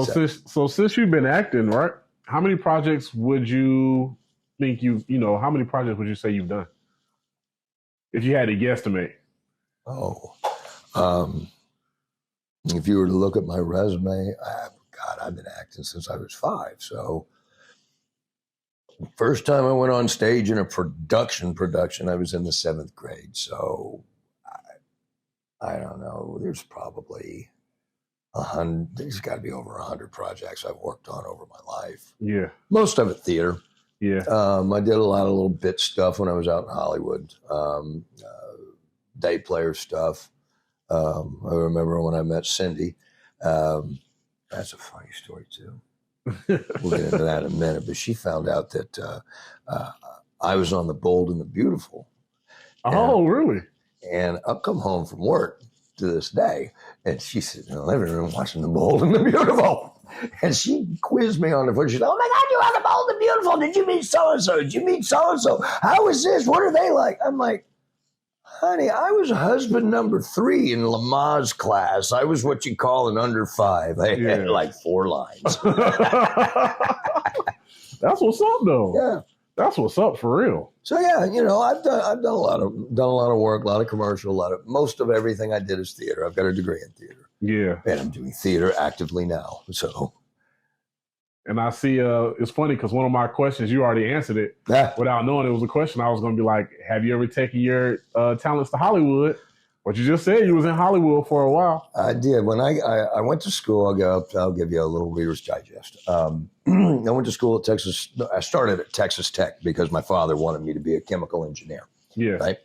Since you've been acting, right? How many projects would you think how many projects would you say you've done? If you had to guesstimate. Oh, if you were to look at my resume, I've been acting since I was 5. So first time I went on stage in a production, I was in the 7th grade. So I don't know. There's probably 100. There's got to be over 100 projects I've worked on over my life. Yeah. Most of it theater. Yeah. I did a lot of little bit stuff when I was out in Hollywood. Day player stuff. I remember when I met Cindy. That's a funny story too. We'll get into that in a minute. But she found out that I was on The Bold and the Beautiful. Oh, really? And I've come home from work to this day, and she said, "In the living room watching The Bold and the Beautiful." And she quizzed me on the phone. She said, "Oh my God, you are The Bold and the Beautiful. Did you meet so-and-so? Did you meet so-and-so? How is this? What are they like?" I'm like, "Honey, I was husband number 3 in Lamar's class. I was what you call an under 5. I had like 4 lines." That's what's up, though. Yeah, that's what's up for real. So yeah, I've done a lot of work, a lot of commercial, most of everything I did is theater. I've got a degree in theater. Yeah, and I'm doing theater actively now. So. And I see, it's funny because one of my questions, you already answered it without knowing it was a question. I was going to be like, have you ever taken your talents to Hollywood? But you just said you was in Hollywood for a while. I did. When I went to school, I'll give you a little Reader's Digest. I went to school at Texas. I started at Texas Tech because my father wanted me to be a chemical engineer. Yeah. Right?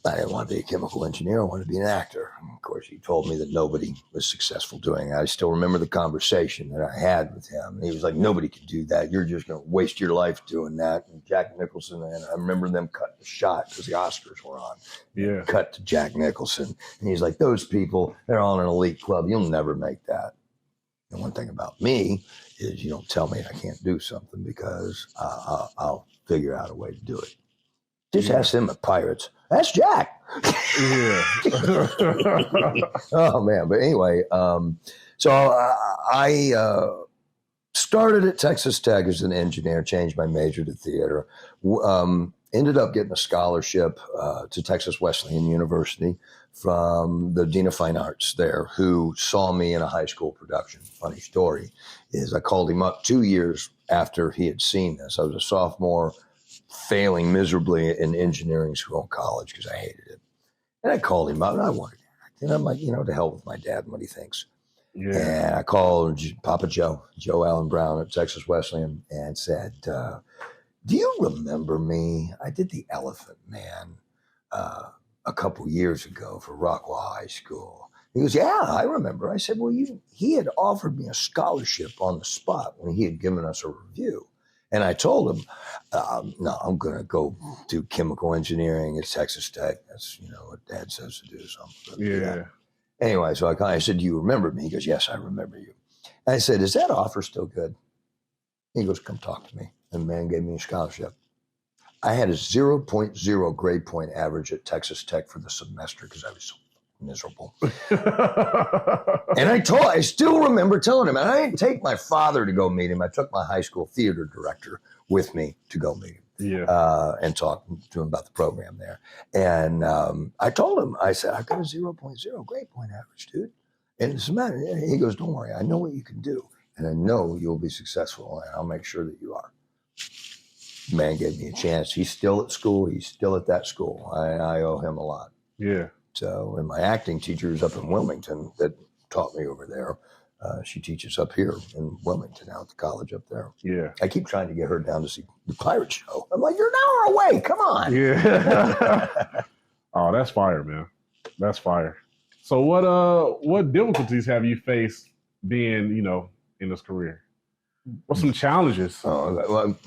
I didn't want to be a chemical engineer. I wanted to be an actor. Of course, he told me that nobody was successful doing it. I still remember the conversation that I had with him. And he was like, "Nobody can do that. You're just going to waste your life doing that." And Jack Nicholson, and I remember them cutting the shot because the Oscars were on. Yeah. Cut to Jack Nicholson. And he's like, "Those people, they're all in an elite club. You'll never make that." And one thing about me is you don't tell me I can't do something because I'll figure out a way to do it. Just ask them at Pirates. That's Jack. Yeah. Oh man. But anyway, so I started at Texas Tech as an engineer, changed my major to theater, ended up getting a scholarship to Texas Wesleyan University from the Dean of Fine Arts there, who saw me in a high school production. Funny story is I called him up 2 years after he had seen this. I was a sophomore, failing miserably in engineering school and college because I hated it. And I called him up and I wanted to act. And I'm like, to hell with my dad and what he thinks. Yeah. And I called Papa Joe Allen Brown at Texas Wesleyan and said, "Do you remember me? I did the Elephant Man a couple years ago for Rockwell High School." He goes, "Yeah, I remember." I said, "Well, he had offered me a scholarship on the spot when he had given us a review." And I told him, "No, I'm going to go do chemical engineering at Texas Tech. That's, what Dad says to do." Something. Yeah. Anyway, so I said, "Do you remember me?" He goes, "Yes, I remember you." And I said, "Is that offer still good?" He goes, "Come talk to me." And the man gave me a scholarship. I had a 0.0 grade point average at Texas Tech for the semester because I was so miserable. And I still remember telling him, and I didn't take my father to go meet him. I took my high school theater director with me to go meet him. Yeah. And talk to him about the program there. And I told him, I said, "I've got a 0.0 grade point average, dude. And it's a matter." And he goes, "Don't worry. I know what you can do. And I know you'll be successful. And I'll make sure that you are." The man gave me a chance. He's still at school. He's still at that school. I owe him a lot. Yeah. So, and my acting teacher is up in Wilmington that taught me over there. She teaches up here in Wilmington now at the college up there. Yeah. I keep trying to get her down to see the pirate show. I'm like, "You're an hour away. Come on." Yeah. Oh, that's fire, man. That's fire. So what difficulties have you faced being, in this career? What's some challenges? Well,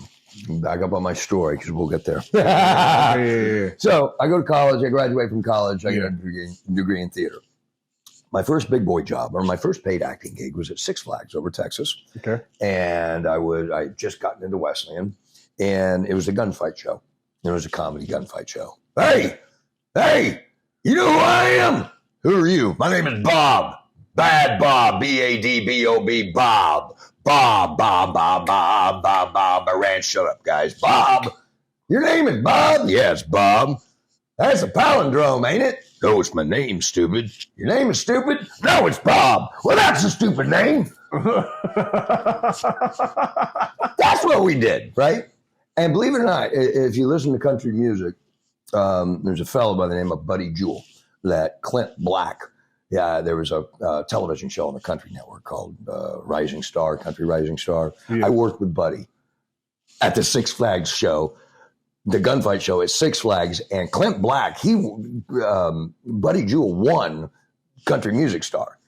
back up on my story because we'll get there. Yeah. So I go to college. I graduate from college. I get a degree in theater. My first big boy job, or my first paid acting gig, was at Six Flags over Texas. Okay. And I just gotten into Wesleyan, and it was a gunfight show. It was a comedy gunfight show. Hey, you know who I am? Who are you? My name is Bob. Bad Bob, B-A-D-B-O-B, Bob. Bob. Moran, shut up, guys. Bob. Your name is Bob? Yes, Bob. That's a palindrome, ain't it? No, it's my name, stupid. Your name is stupid? No, it's Bob. Well, that's a stupid name. That's what we did, right? And believe it or not, if you listen to country music, there's a fellow by the name of Buddy Jewell that Clint Black. Yeah, there was a television show on the Country Network called Rising Star, Country Rising Star. Yeah. I worked with Buddy at the Six Flags show, the gunfight show at Six Flags, and Clint Black, Buddy Jewell won Country Music Star.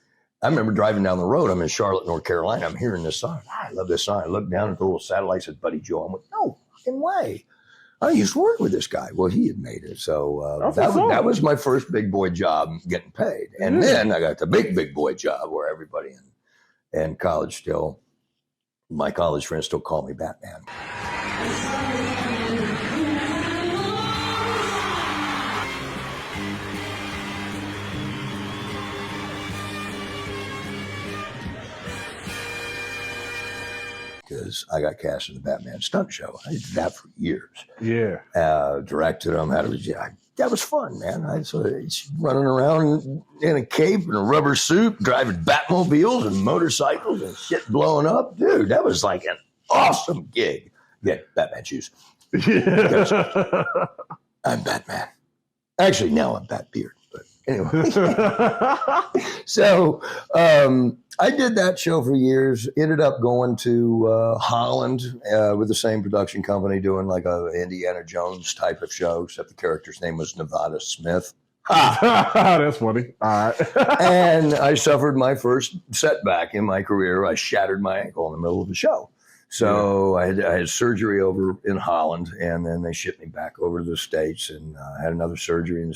I remember driving down the road. I'm in Charlotte, North Carolina. I'm hearing this song. I love this song. I look down at the little satellite, says Buddy Jewell. I'm like, no fucking way. I used to work with this guy. Well, he had made it. So that was my first big boy job getting paid. And then I got the big boy job where everybody in college still, my college friends still call me Batman. Because I got cast in the Batman Stunt show. I did that for years. Yeah. Directed them. That was fun, man. So it's running around in a cape and a rubber suit, driving Batmobiles and motorcycles and shit blowing up. Dude, that was like an awesome gig. Yeah, Batman shoes. Yeah. I'm Batman. Actually, now I'm Batbeard. But anyway. So I did that show for years. Ended up going to Holland with the same production company, doing like a Indiana Jones type of show, except the character's name was Nevada Smith. That's funny. All right. And I suffered my first setback in my career. I shattered my ankle in the middle of the show. So I had surgery over in Holland, and then they shipped me back over to the States, and I had another surgery,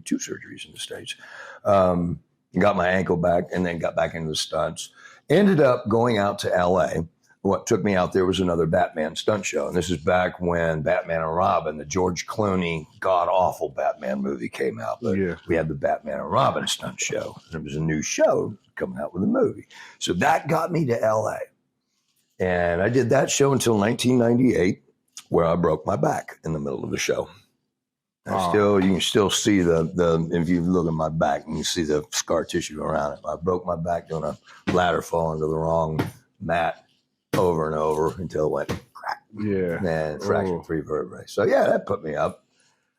two surgeries in the States. Got my ankle back, and then got back into the stunts. Ended up going out to L.A. What took me out there was another Batman stunt show, and this is back when Batman and Robin, the George Clooney god-awful Batman movie came out. But we had the Batman and Robin stunt show, and it was a new show coming out with a movie. So that got me to L.A., and I did that show until 1998, where I broke my back in the middle of the show. You can still see the if you look at my back, you can see the scar tissue around it. I broke my back doing a ladder fall into the wrong mat over and over until it went crack. Yeah. And fractured 3 vertebrae. So that put me up.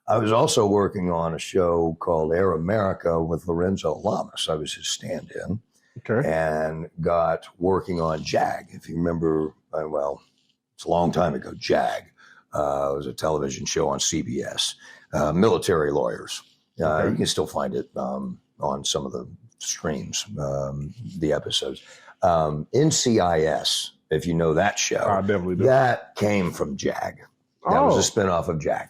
I was also working on a show called Air America with Lorenzo Lamas. I was his stand-in. Okay. And got working on JAG. If you remember, it's a long time ago, JAG. It was a television show on CBS. Military lawyers. You can still find it on some of the streams, the episodes. NCIS, if you know that show. I definitely do. That came from JAG. That was a spinoff of JAG.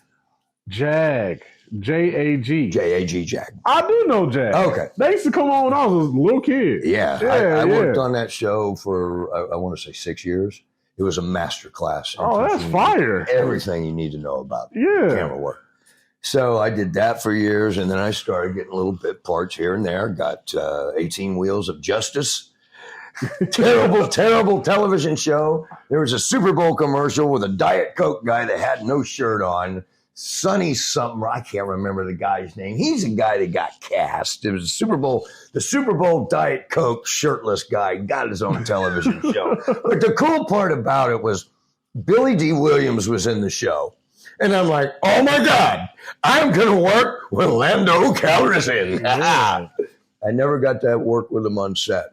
JAG. J-A-G. J-A-G, JAG. I do know JAG. Okay. They used to come on when I was a little kid. Yeah. I worked on that show for, I want to say 6 years. It was a master class. Oh, that's fire. Everything you need to know about camera work. So I did that for years, and then I started getting little bit parts here and there. Got 18 Wheels of Justice. Terrible television show. There was a Super Bowl commercial with a Diet Coke guy that had no shirt on. Sonny something, I can't remember the guy's name. He's a guy that got cast. It was the Super Bowl Diet Coke shirtless guy got his own television show. But the cool part about it was Billy D. Williams was in the show. And I'm like, oh my God, I'm going to work with Lando Calrissian. I never got to work with him on set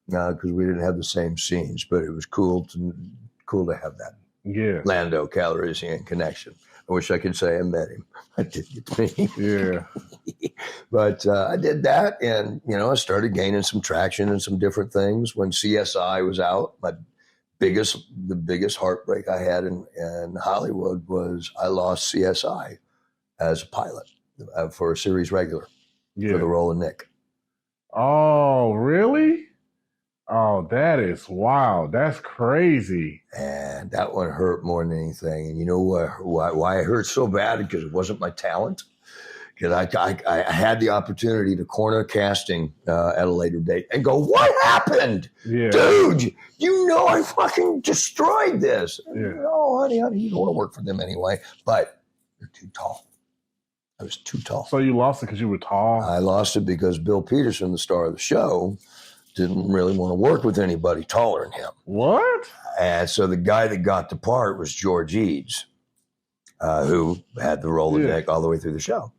because we didn't have the same scenes, but it was cool to have that Lando Calrissian connection. I wish I could say I met him. I didn't get to meet him. Yeah. But I did that, and, I started gaining some traction in some different things. When CSI was out, the biggest heartbreak I had in Hollywood was I lost CSI as a pilot for a series regular for the role of Nick. Oh, really? Oh, that is wild. That's crazy. And that one hurt more than anything. And you know why it hurt so bad? Because it wasn't my talent. because I had the opportunity to corner casting at a later date and go, what happened? Yeah. Dude, you know I fucking destroyed this. Yeah. Oh, honey, you don't want to work for them anyway. But you're too tall. I was too tall. So you lost it because you were tall? I lost it because Bill Peterson, the star of the show, didn't really want to work with anybody taller than him. What? And so the guy that got the part was George Eads, who had the Rolodeck all the way through the show.